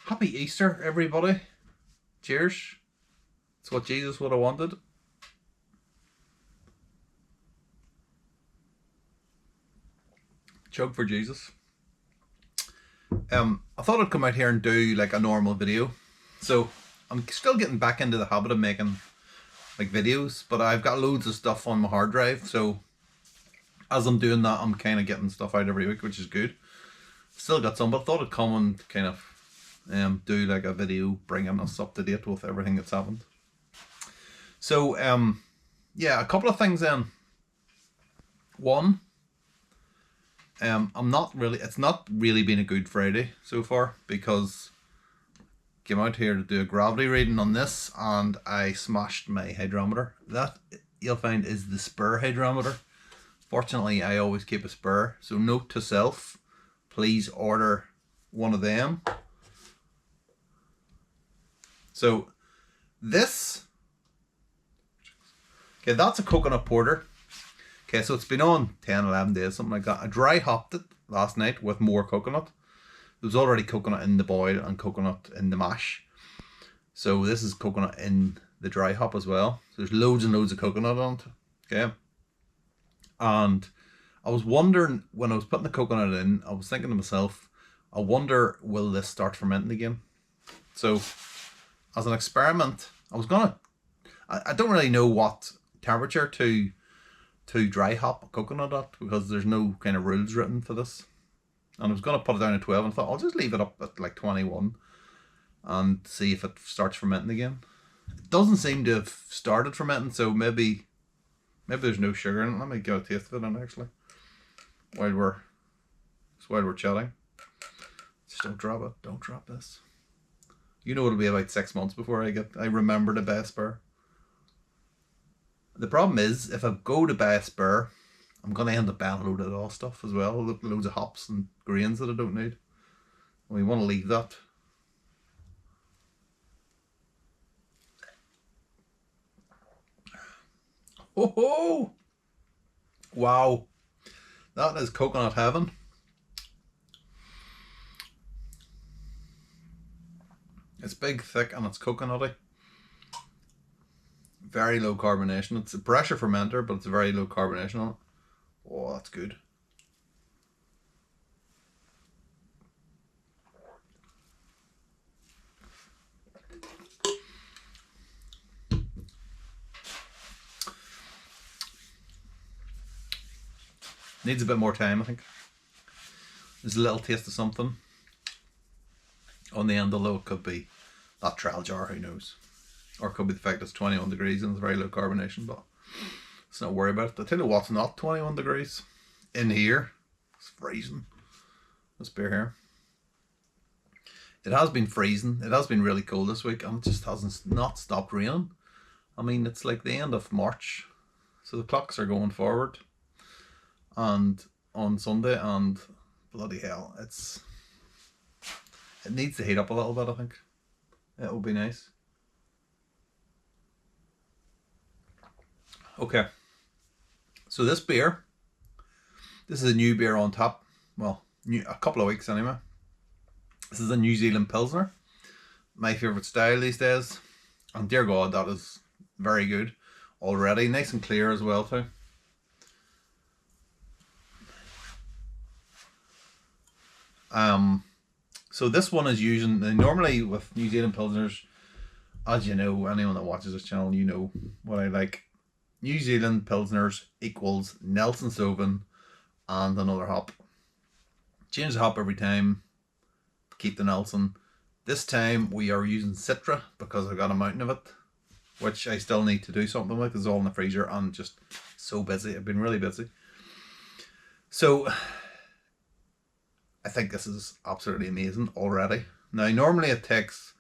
Happy Easter, everybody. Cheers. It's what Jesus would have wanted. Chug for Jesus. I thought I'd come out here and do like a normal video. So I'm still getting back into the habit of making like videos, but I've got loads of stuff on my hard drive. So as I'm doing that, I'm kind of getting stuff out every week, which is good. Still got some, but I thought I'd come and kind of do like a video bringing us up to date with everything that's happened. So yeah, a couple of things then. One, it's not really been a good Friday so far, because I came out here to do a gravity reading on this and I smashed my hydrometer. That, you'll find, is the spur hydrometer. Fortunately, I always keep a spur, so note to self, please order one of them. So this, okay, that's a coconut porter. Okay, so it's been on 10, 11 days, something like that. I dry hopped it last night with more coconut. There was already coconut in the boil and coconut in the mash. So this is coconut in the dry hop as well. So there's loads and loads of coconut on it. Okay. And I was wondering, when I was putting the coconut in, I was thinking to myself, I wonder, will this start fermenting again? So as an experiment, I don't really know what temperature to dry hop coconut at, because there's no kind of rules written for this. And I was going to put it down at 12 and I thought I'll just leave it up at like 21 and see if it starts fermenting again. It doesn't seem to have started fermenting, so maybe there's no sugar in it. Let me get a taste of it in, actually, while we're chatting. Just don't drop it. Don't drop this. You know, it'll be about 6 months before I remember to buy a spur. The problem is, if I go to buy a spur, I'm going to end up buying a load of all stuff as well. Loads of hops and grains that I don't need. We want to leave that. Oh ho! Wow. That is coconut heaven. It's big, thick, and it's coconutty. Very low carbonation. It's a pressure fermenter, but it's a very low carbonation on it. Oh, that's good. Needs a bit more time, I think. There's a little taste of something on the end, although it could be that trial jar, who knows. Or it could be the fact it's 21 degrees and it's very low carbonation, but let's not worry about it. I'll tell you what's not 21 degrees. In here, it's freezing. This beer here. It has been freezing. It has been really cold this week, and it just hasn't not stopped raining. I mean, it's like the end of March, so the clocks are going forward. And on Sunday, and bloody hell, it needs to heat up a little bit, I think. It will be nice. Okay, so this beer, this is a new beer on tap. Well, a couple of weeks anyway. This is a New Zealand Pilsner. My favourite style these days. And dear God, that is very good already. Nice and clear as well too. So this one is using, normally with New Zealand Pilsners, as you know, anyone that watches this channel, you know what I like. New Zealand Pilsners equals Nelson Sauvin and another hop. Change the hop every time, keep the Nelson. This time we are using Citra because I've got a mountain of it, which I still need to do something with. It's all in the freezer and just so busy. I've been really busy. So I think this is absolutely amazing already. Now normally it takes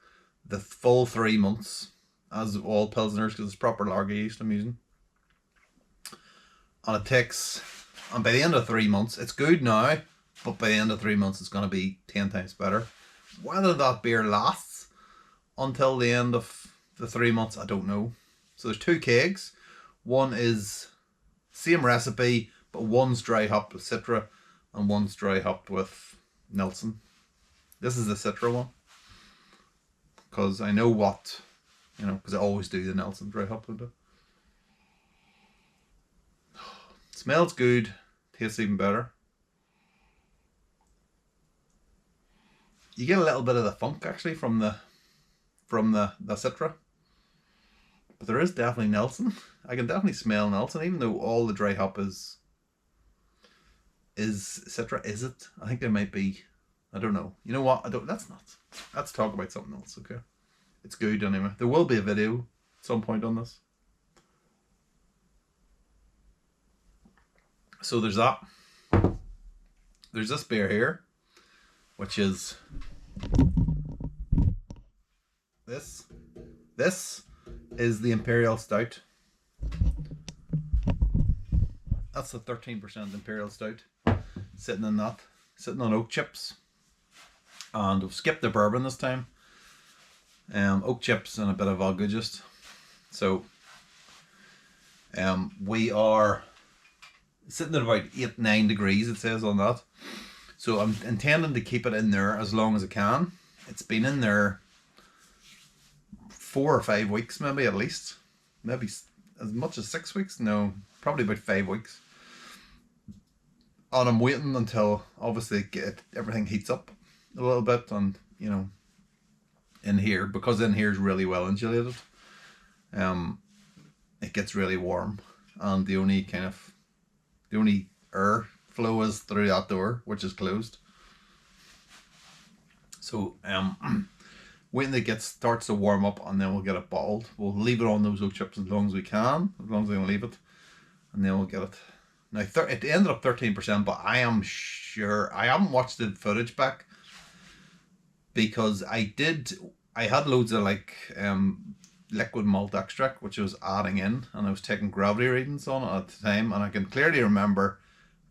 the full 3 months, as all Pilsners, because it's proper lager yeast I'm using. And it takes, and by the end of 3 months, it's good now, but by the end of 3 months it's going to be 10 times better. Whether that beer lasts until the end of the 3 months, I don't know. So there's 2 kegs. One is same recipe, but one's dry hopped with Citra and one's dry hopped with Nelson. This is the Citra one. because I know what, you know, because I always do the Nelson dry hop window. Smells good, tastes even better. You get a little bit of the funk actually from the Citra, but there is definitely Nelson. I can definitely smell Nelson, even though all the dry hop is Citra. Is it? I think there might be. I don't know. You know what? I don't. That's not. Let's talk about something else. Okay, it's good anyway. There will be a video at some point on this. So there's that. There's this beer here, which is this. This is the Imperial Stout. That's the 13% Imperial Stout. Sitting in that. Sitting on oak chips. And we've skipped the bourbon this time. Oak chips and a bit of vodka just. So we are sitting at about 8-9 degrees, it says on that. So I'm intending to keep it in there as long as I can. It's been in there 4 or 5 weeks maybe at least. Maybe as much as 6 weeks. No, probably about 5 weeks. And I'm waiting until obviously everything heats up a little bit, and you know, in here, because in here is really well insulated, it gets really warm, and the only air flow is through that door, which is closed. So waiting till it starts to warm up, and then we'll get it bottled. We'll leave it on those oak chips as long as we can, as long as we can leave it, and then we'll get it. Now it ended up 13%, but I am sure I haven't watched the footage back, because I had loads of like liquid malt extract which I was adding in, and I was taking gravity readings on it at the time, and I can clearly remember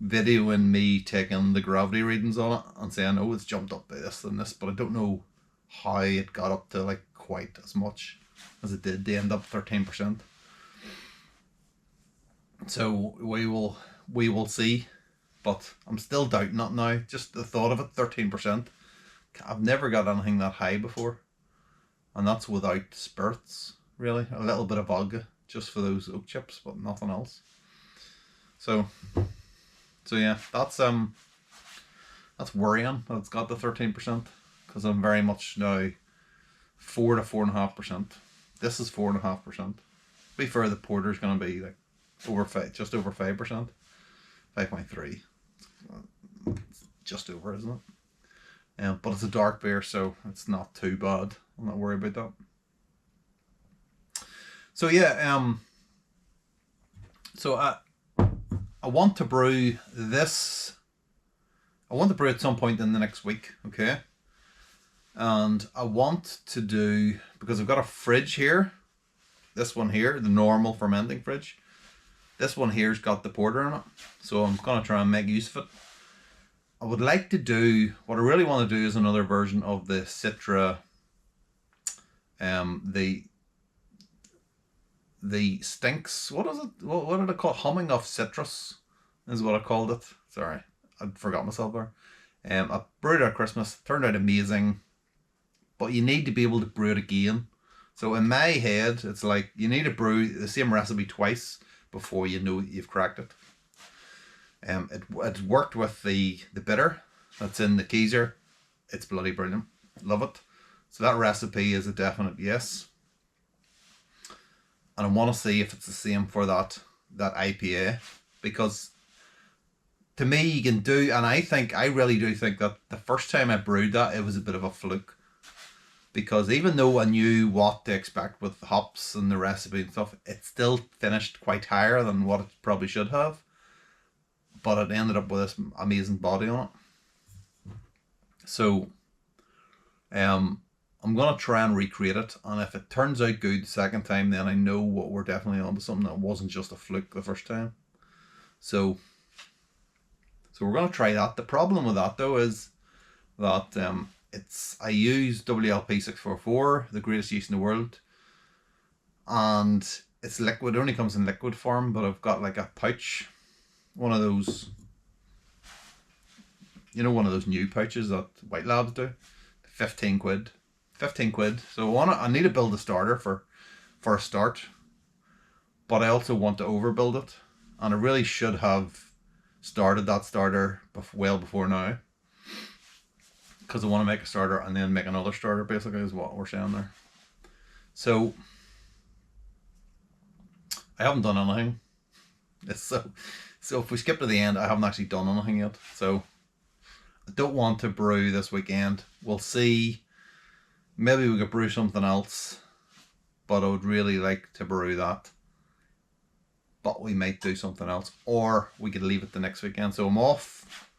videoing me taking the gravity readings on it and saying, oh, it's jumped up by this and this, but I don't know how it got up to like quite as much as it did. They end up 13%. So we will see, but I'm still doubting it now. Just the thought of it, 13%. I've never got anything that high before, and that's without spirits, really. A little bit of vodka just for those oak chips, but nothing else. So yeah, that's worrying that it's got the 13%, because I'm very much now 4 to 4.5%. This is 4.5%. To be fair, the porter's going to be like just over 5%, 5.3. Just over, isn't it? But it's a dark beer, so it's not too bad. I'm not worried about that. So yeah, so I want to brew this. I want to brew at some point in the next week, okay? And I want to do, because I've got a fridge here. This one here, the normal fermenting fridge. This one here's got the porter in it, so I'm gonna try and make use of it. I would like to do, what I really want to do is another version of the Citra, the stinks, what is it, what did I call it? Humming of citrus is what I called it. Sorry, I forgot myself there. I brewed it at Christmas, turned out amazing, but you need to be able to brew it again. So in my head, it's like you need to brew the same recipe twice before you know you've cracked it. It worked with the bitter that's in the Kaiser. It's bloody brilliant. Love it. So that recipe is a definite yes. And I want to see if it's the same for that IPA, because to me you can do, and I really do think that the first time I brewed that, it was a bit of a fluke, because even though I knew what to expect with hops and the recipe and stuff, it still finished quite higher than what it probably should have. But it ended up with this amazing body on it. So I'm going to try and recreate it, and if it turns out good the second time, then I know what we're definitely on to something that wasn't just a fluke the first time. So we're going to try that. The problem with that though is that I use WLP 644, the greatest yeast in the world, and it's liquid. It only comes in liquid form, but I've got like a pouch, one of those, you know, one of those new pouches that White Labs do, 15 quid, 15 quid. So I need to build a starter for a start, but I also want to overbuild it, and I really should have started that starter well before now, because I want to make a starter and then make another starter, basically, is what we're saying there. So I haven't done anything. So if we skip to the end, I haven't actually done anything yet. So I don't want to brew this weekend. We'll see. Maybe we could brew something else, but I would really like to brew that. But we might do something else, or we could leave it the next weekend. So I'm off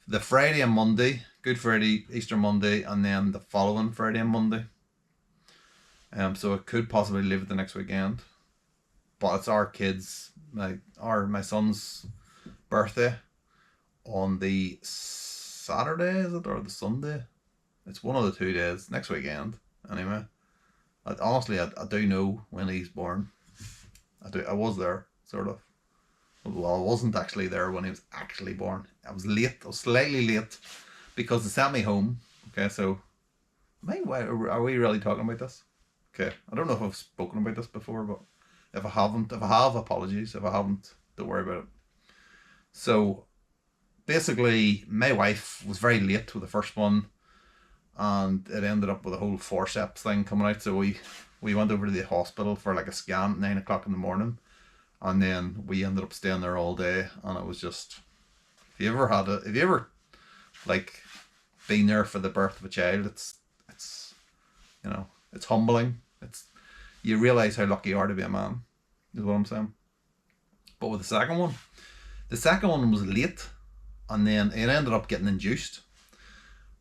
the Friday and Monday, Good Friday, Easter Monday, and then the following Friday and Monday. So I could possibly leave it the next weekend, but it's our kids, my son's birthday on the Saturday, is it, or the Sunday? It's one of the 2 days next weekend. Anyway, honestly, I do know when he's born. I was there, sort of. Well, I wasn't actually there when he was actually born. I was late. I was slightly late because they sent me home. Okay, so are we really talking about this? Okay, I don't know if I've spoken about this before, but if I have, apologies. If I haven't, don't worry about it. So basically, my wife was very late with the first one, and it ended up with a whole forceps thing coming out. So we went over to the hospital for like a scan at 9 o'clock in the morning, and then we ended up staying there all day. And it was just, if you ever like been there for the birth of a child, it's it's humbling. You realize how lucky you are to be a man, is what I'm saying. But with the second one was late, and then it ended up getting induced.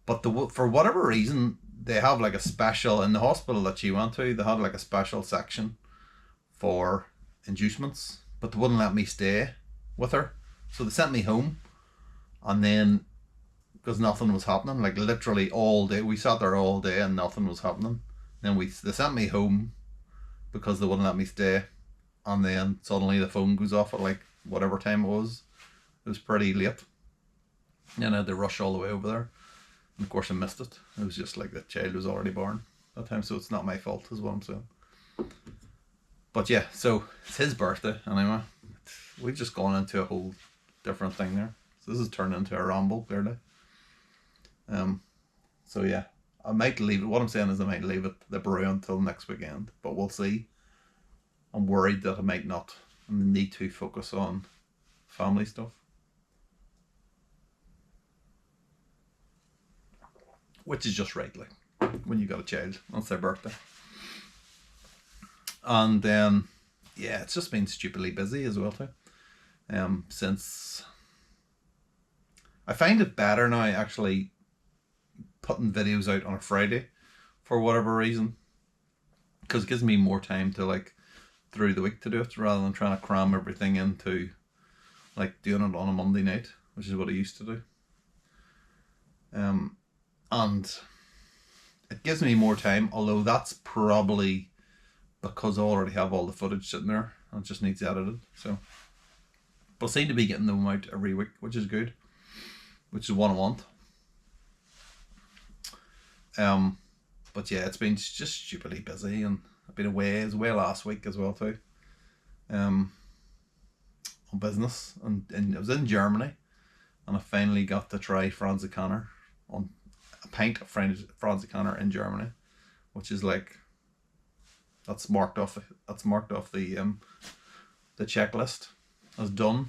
But for whatever reason, they have like a special, in the hospital that she went to, they had like a special section for inducements, but they wouldn't let me stay with her. So they sent me home, and then, because nothing was happening, like literally all day, we sat there all day and nothing was happening. Then they sent me home because they wouldn't let me stay, and then suddenly the phone goes off at like whatever time it was. It was pretty late, and I had to rush all the way over there. And of course I missed it. It was just like the child was already born that time, so it's not my fault, is what I'm saying. But yeah, so it's his birthday anyway. We've just gone into a whole different thing there. So this has turned into a ramble, clearly. So yeah, I might leave it. What I'm saying is I might leave it, the brew, until next weekend, but we'll see. I'm worried that I might not. I need to focus on family stuff. Which is just right, like, when you got a child, that's their birthday. And then, yeah, it's just been stupidly busy as well too. Since I find it better now, actually, putting videos out on a Friday, for whatever reason, because it gives me more time to, like, through the week to do it, rather than trying to cram everything into, like, doing it on a Monday night, which is what I used to do. And it gives me more time, although that's probably because I already have all the footage sitting there and it just needs edited. So, but I seem to be getting them out every week, which is good, which is what I want. But yeah, it's been just stupidly busy, and I've been away. I was away last week as well too, on business, and I was in Germany, and I finally got to try Franziskaner, on a pint of Franziskaner in Germany, which is like, that's marked off the checklist as done.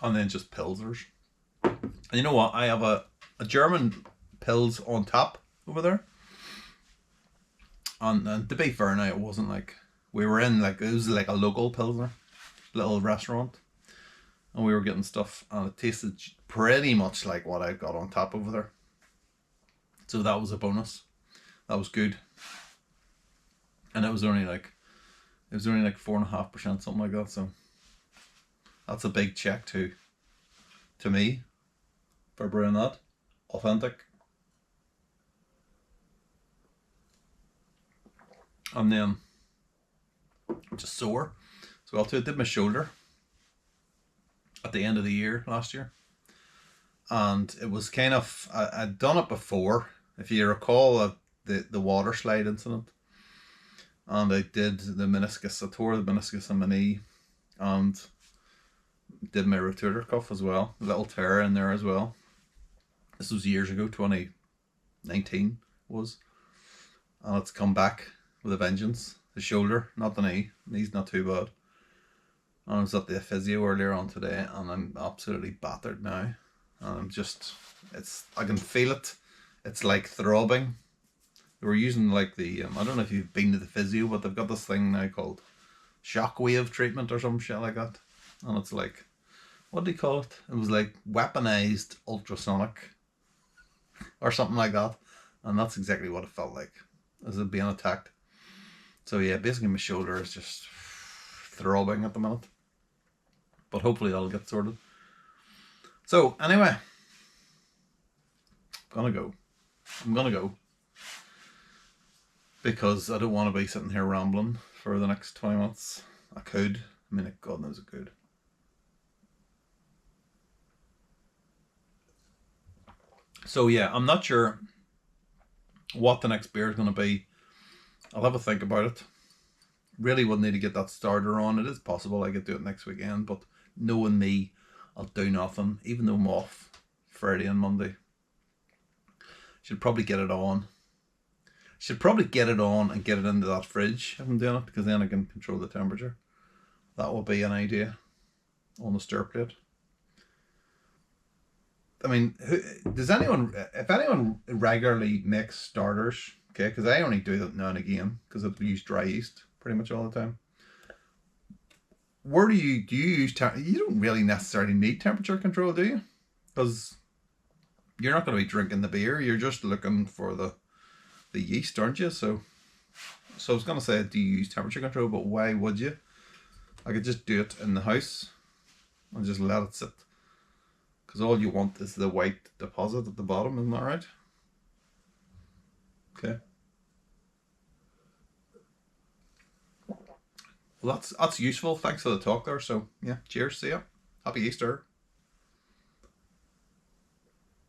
And then just Pilsners. And you know what? I have a German Pils on tap over there. And to be fair now, it wasn't like, we were in, like, it was like a local Pilsner, little restaurant. And we were getting stuff, and it tasted pretty much like what I got on tap over there. So that was a bonus. That was good. And it was only like 4.5%, something like that. So that's a big check to me for brewing that. Authentic. And then just sore. So I did my shoulder. at the end of the year last year. And it was kind of, I'd done it before, if you recall, the water slide incident. And I did the meniscus, I tore the meniscus in my knee, and did my rotator cuff as well, a little tear in there as well. This was years ago, 2019 was, and it's come back with a vengeance. The shoulder, not the knee. Knee's not too bad. And I was at the physio earlier on today, and I'm absolutely battered now. And I'm just, I can feel it. It's like throbbing. They were using like I don't know if you've been to the physio, but they've got this thing now called shockwave treatment or some shit like that. And it's like, what do you call it? It was like weaponized ultrasonic or something like that. And that's exactly what it felt like, as it being attacked. So yeah, basically my shoulder is just throbbing at the minute. But hopefully that'll get sorted. So anyway, I'm gonna go. Because I don't want to be sitting here rambling for the next 20 minutes. I could. I mean, God knows I could. So yeah, I'm not sure what the next beer is going to be. I'll have a think about it. Really would need to get that starter on. It is possible I could do it next weekend, but knowing me, I'll do nothing, even though I'm off Friday and Monday. Should probably get it on. Should probably get it on and get it into that fridge if I'm doing it, because then I can control the temperature. That will be an idea on the stir plate. I mean, if anyone regularly makes starters, okay, because I only do that now and again, because I use dry yeast pretty much all the time. Where do you use, you don't really necessarily need temperature control, do you? Because you're not going to be drinking the beer, you're just looking for the yeast, aren't you? So I was going to say, do you use temperature control, but why would you? I could just do it in the house and just let it sit. Because all you want is the white deposit at the bottom, isn't that right? Okay. Well, that's useful. Thanks for the talk there. So yeah, cheers. See ya. Happy Easter.